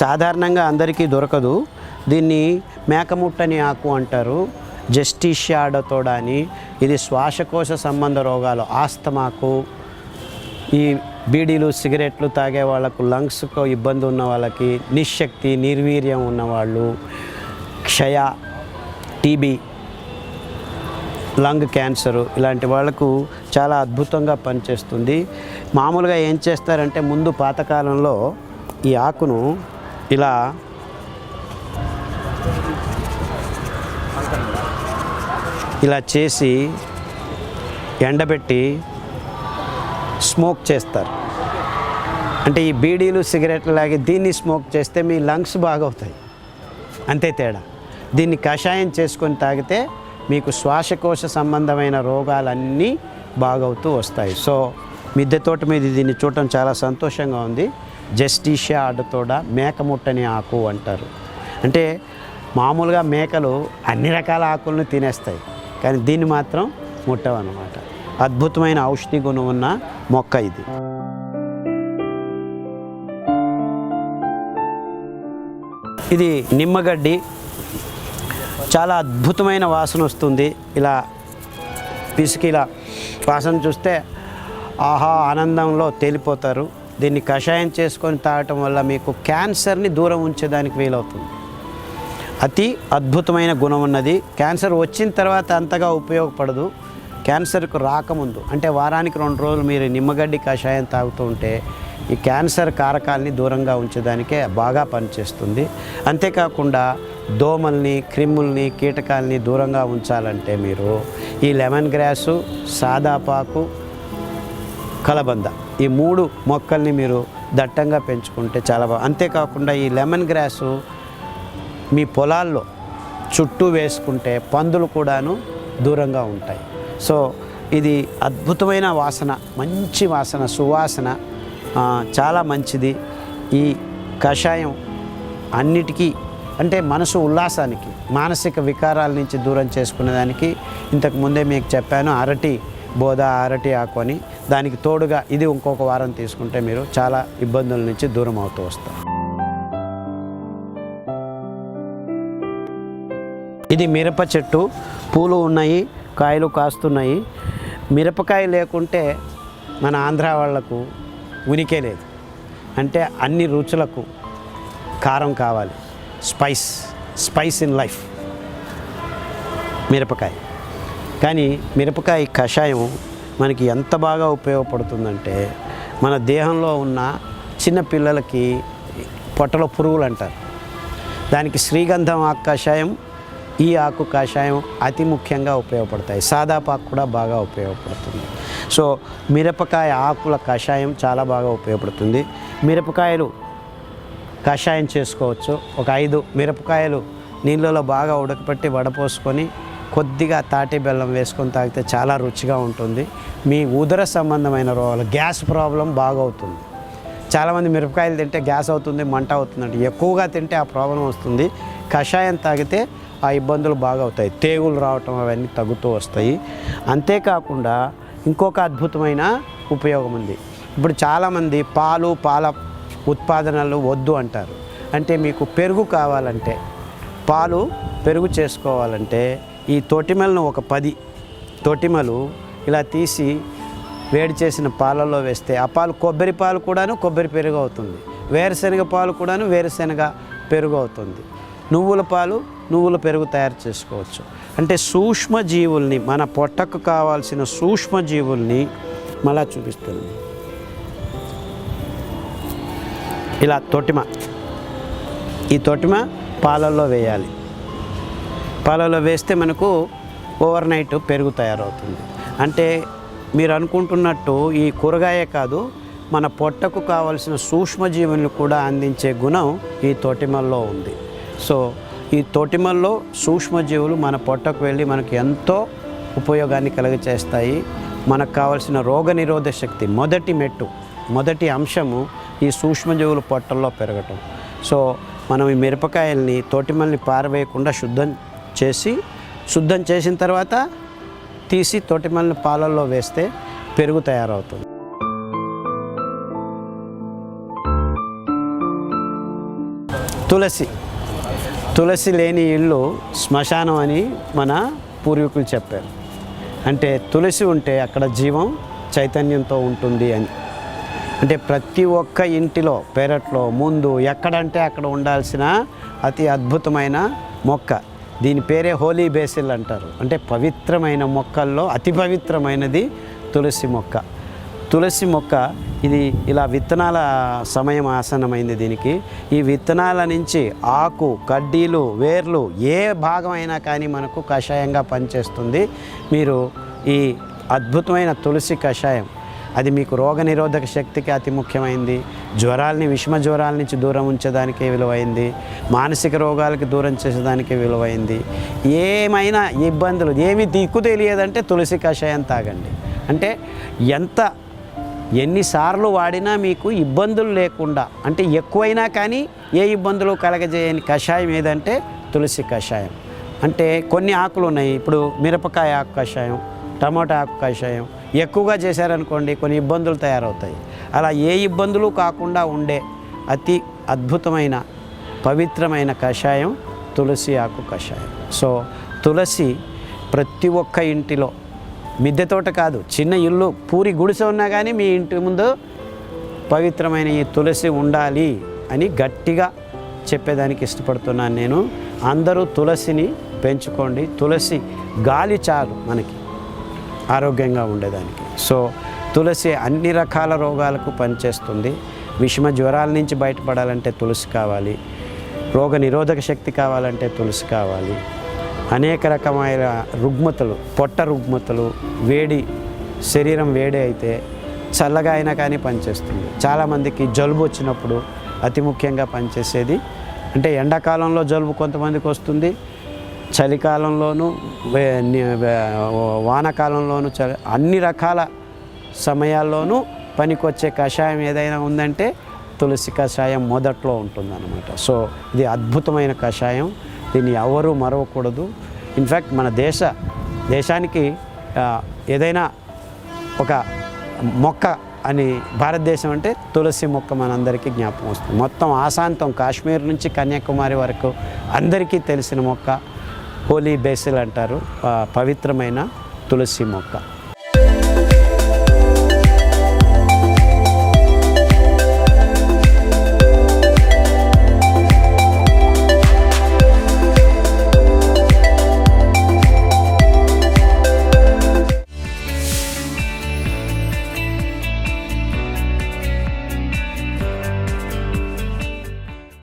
సాధారణంగా అందరికీ దొరకదు. దీన్ని మేకముట్టని ఆకు అంటారు, జస్టిషియా అడతోడా అని. ఇది శ్వాసకోశ సంబంధ రోగాలు, ఆస్తమాకు, ఈ బీడీలు సిగరెట్లు తాగే వాళ్ళకు, లంగ్స్కు ఇబ్బంది ఉన్న వాళ్ళకి, నిశ్శక్తి నిర్వీర్యం ఉన్నవాళ్ళు, క్షయ, టీబీ, లంగ్ క్యాన్సరు ఇలాంటి వాళ్ళకు చాలా అద్భుతంగా పనిచేస్తుంది. మామూలుగా ఏం చేస్తారంటే ముందు పాతకాలంలో ఈ ఆకును ఇలా చేసి ఎండబెట్టి స్మోక్ చేస్తారు. అంటే ఈ బీడీలు సిగరెట్లు లాగే దీన్ని స్మోక్ చేస్తే మీ లంగ్స్ బాగవుతాయి, అంతే తేడా. దీన్ని కషాయం చేసుకొని తాగితే మీకు శ్వాసకోశ సంబంధమైన రోగాలన్నీ బాగవుతూ వస్తాయి. సో మిద్దె తోట మీద దీన్ని చూడటం చాలా సంతోషంగా ఉంది. జస్టిషియా అడతోడా, మేకముట్టని ఆకు అంటారు. అంటే మామూలుగా మేకలు అన్ని రకాల ఆకులను తినేస్తాయి, కానీ దీన్ని మాత్రం ముట్టవన్నమాట. అద్భుతమైన ఔషధి గుణం ఉన్న మొక్క ఇది. ఇది నిమ్మగడ్డి, చాలా అద్భుతమైన వాసన వస్తుంది. ఇలా పిసికి ఇలా వాసన చూస్తే ఆహా ఆనందంలో తేలిపోతారు. దీన్ని కషాయం చేసుకొని తాగటం వల్ల మీకు క్యాన్సర్ని దూరం ఉంచేదానికి వీలవుతుంది. అతి అద్భుతమైన గుణం ఉన్నది. క్యాన్సర్ వచ్చిన తర్వాత అంతగా ఉపయోగపడదు, క్యాన్సర్కు రాకముందు అంటే వారానికి 2 రోజులు మీరు నిమ్మగడ్డి కషాయం తాగుతూ ఉంటే ఈ క్యాన్సర్ కారకాలని దూరంగా ఉంచేదానికే బాగా పనిచేస్తుంది. అంతేకాకుండా దోమల్ని, క్రిముల్ని, కీటకాలని దూరంగా ఉంచాలంటే మీరు ఈ లెమన్ గ్రాసు, సాదాపాకు, కలబంద ఈ 3 మొక్కల్ని మీరు దట్టంగా పెంచుకుంటే చాలా బాగా. అంతేకాకుండా ఈ లెమన్ గ్రాసు మీ పొలాల్లో చుట్టూ వేసుకుంటే పందులు కూడాను దూరంగా ఉంటాయి. సో ఇది అద్భుతమైన వాసన, మంచి వాసన, సువాసన, చాలా మంచిది. ఈ కషాయం అన్నిటికీ అంటే మనసు ఉల్లాసానికి, మానసిక వికారాల నుంచి దూరం చేసుకునేదానికి ఇంతకు ముందే మీకు చెప్పాను అరటి ఆకు అని. దానికి తోడుగా ఇది ఇంకొక వారం తీసుకుంటే మీరు చాలా ఇబ్బందుల నుంచి దూరం అవుతూ వస్తారు. ఇది మిరప చెట్టు, పూలు ఉన్నాయి, కాయలు కాస్తున్నాయి. మిరపకాయ లేకుంటే మన ఆంధ్ర వాళ్లకు ఉనికే లేదు. అంటే అన్ని రుచులకు కారం కావాలి, స్పైస్ ఇన్ లైఫ్ మిరపకాయ. కానీ మిరపకాయ కషాయం మనకి ఎంత బాగా ఉపయోగపడుతుందంటే మన దేహంలో ఉన్న చిన్న పిల్లలకి పొట్టలో పురుగులు అంటారు, దానికి శ్రీగంధం ఆకు కషాయం, ఈ ఆకు కషాయం అతి ముఖ్యంగా ఉపయోగపడతాయి. సాదాపాకు కూడా బాగా ఉపయోగపడుతుంది. సో మిరపకాయ ఆకుల కషాయం చాలా బాగా ఉపయోగపడుతుంది. మిరపకాయలు కషాయం చేసుకోవచ్చు. ఒక 5 మిరపకాయలు నీళ్ళలో బాగా ఉడకపెట్టి వడపోసుకొని కొద్దిగా తాటి బెల్లం వేసుకొని తాగితే చాలా రుచిగా ఉంటుంది. మీ ఉదర సంబంధమైన రోగాలు, గ్యాస్ ప్రాబ్లం బాగవుతుంది. చాలామంది మిరపకాయలు తింటే గ్యాస్ అవుతుంది, మంట అవుతుందంటే ఎక్కువగా తింటే ఆ ప్రాబ్లం వస్తుంది. కషాయం తాగితే ఆ ఇబ్బందులు బాగా అవుతాయి, తేగులు రావటం అవన్నీ తగ్గుతూ వస్తాయి. అంతేకాకుండా ఇంకొక అద్భుతమైన ఉపయోగం ఉంది. ఇప్పుడు చాలామంది పాల ఉత్పాదనలు వద్దు అంటారు. అంటే మీకు పెరుగు కావాలంటే, పెరుగు చేసుకోవాలంటే ఈ తొటిమలను ఒక 10 తొటిమలు ఇలా తీసి వేడి చేసిన పాలల్లో వేస్తే ఆ పాలు కొబ్బరి పాలు కూడాను కొబ్బరి పెరుగు అవుతుంది, వేరుశనగ పాలు కూడాను వేరుశనగ పెరుగు అవుతుంది, నువ్వుల పెరుగు తయారు చేసుకోవచ్చు. అంటే సూక్ష్మజీవుల్ని, మన పొట్టకు కావాల్సిన సూక్ష్మజీవుల్ని మళ్ళా చూపిస్తుంది. ఇలా ఈ తొటిమ పాలల్లో వేయాలి. పాలలో వేస్తే మనకు ఓవర్ నైట్ పెరుగు తయారవుతుంది. అంటే మీరు అనుకుంటున్నట్టు ఈ కూరగాయే కాదు, మన పొట్టకు కావలసిన సూక్ష్మజీవులను కూడా అందించే గుణం ఈ తొటిమల్లో ఉంది. సో ఈ తొటిమల్లో సూక్ష్మజీవులు మన పొట్టకు వెళ్ళి మనకు ఎంతో ఉపయోగాన్ని కలుగచేస్తాయి. మనకు కావాల్సిన రోగనిరోధక శక్తి మొదటి అంశము ఈ సూక్ష్మజీవులు పొట్టల్లో పెరగటం. సో మనం ఈ మిరపకాయల్ని తొటిమల్ని పారవేయకుండా శుద్ధం చేసిన తర్వాత తీసి తొటిమల్ని పాలల్లో వేస్తే పెరుగు తయారవుతుంది. తులసి లేని ఇల్లు శ్మశానం అని మన పూర్వీకులు చెప్పారు. అంటే తులసి ఉంటే అక్కడ జీవం చైతన్యంతో ఉంటుంది అని. అంటే ప్రతి ఒక్క ఇంటిలో పెరట్లో ముందు ఎక్కడంటే అక్కడ ఉండాల్సిన అతి అద్భుతమైన మొక్క. దీని పేరే హోలీ బేసిల్ అంటారు. అంటే పవిత్రమైన మొక్కల్లో అతి పవిత్రమైనది తులసి మొక్క. తులసి మొక్క ఇది ఇలా విత్తనాల సమయం ఆసన్నమైంది దీనికి. ఈ విత్తనాల నుంచి ఆకు, కడ్డీలు, వేర్లు ఏ భాగమైనా కానీ మనకు కషాయంగా పనిచేస్తుంది. మీరు ఈ అద్భుతమైన తులసి కషాయం అది మీకు రోగనిరోధక శక్తికి అతి ముఖ్యమైనది. విషమ జ్వరాల నుంచి దూరం ఉంచడానికి విలువైంది. మానసిక రోగాలకి దూరం చేసేదానికి విలువైంది. ఏమైనా ఇబ్బందులు ఏమి దిక్కు తెలియదంటే తులసి కషాయం తాగండి. అంటే ఎన్నిసార్లు వాడినా మీకు ఇబ్బందులు లేకుండా, అంటే ఎక్కువైనా కానీ ఏ ఇబ్బందులు కలగజేయని కషాయం ఏదంటే తులసి కషాయం. అంటే కొన్ని ఆకులు ఉన్నాయి. ఇప్పుడు మిరపకాయ ఆకు కషాయం, టమాటా ఆకు కషాయం ఎక్కువగా చేశారనుకోండి కొన్ని ఇబ్బందులు తయారవుతాయి. అలా ఏ ఇబ్బందులు కాకుండా ఉండే అతి అద్భుతమైన పవిత్రమైన కషాయం తులసి ఆకు కషాయం. సో తులసి ప్రతి ఒక్క ఇంటిలో, మిద్దె తోట కాదు, చిన్న ఇల్లు పూరి గుడిసె ఉన్నా కానీ మీ ఇంటి ముందు పవిత్రమైన ఈ తులసి ఉండాలి అని గట్టిగా చెప్పేదానికి ఇష్టపడుతున్నాను నేను. అందరూ తులసిని పెంచుకోండి. తులసి గాలి చాలు మనకి ఆరోగ్యంగా ఉండేదానికి. సో తులసి అన్ని రకాల రోగాలకు పనిచేస్తుంది. విషమ జ్వరాల నుంచి బయటపడాలంటే తులసి కావాలి. రోగ నిరోధక శక్తి కావాలంటే తులసి కావాలి. అనేక రకమైన రుగ్మతలు, పొట్ట రుగ్మతలు, శరీరం వేడి అయితే చల్లగా అయినా కానీ పనిచేస్తుంది. చాలామందికి జలుబు వచ్చినప్పుడు అతి ముఖ్యంగా పనిచేసేది, అంటే ఎండాకాలంలో జలుబు కొంతమందికి వస్తుంది, చలికాలంలోనూ వానాకాలంలోనూ అన్ని రకాల సమయాల్లోనూ పనికొచ్చే కషాయం ఏదైనా ఉందంటే తులసి కషాయం మొదట్లో ఉంటుందన్నమాట. సో ఇది అద్భుతమైన కషాయం. దీన్ని ఎవరూ మరవకూడదు. ఇన్ఫ్యాక్ట్ మన దేశానికి ఏదైనా ఒక మొక్క అని భారతదేశం అంటే తులసి మొక్క మనందరికీ జ్ఞాపకం వస్తుంది. మొత్తం ఆశాంతం కాశ్మీర్ నుంచి కన్యాకుమారి వరకు అందరికీ తెలిసిన మొక్క హోలీ బేసిల్ అంటారు, పవిత్రమైన తులసి మొక్క.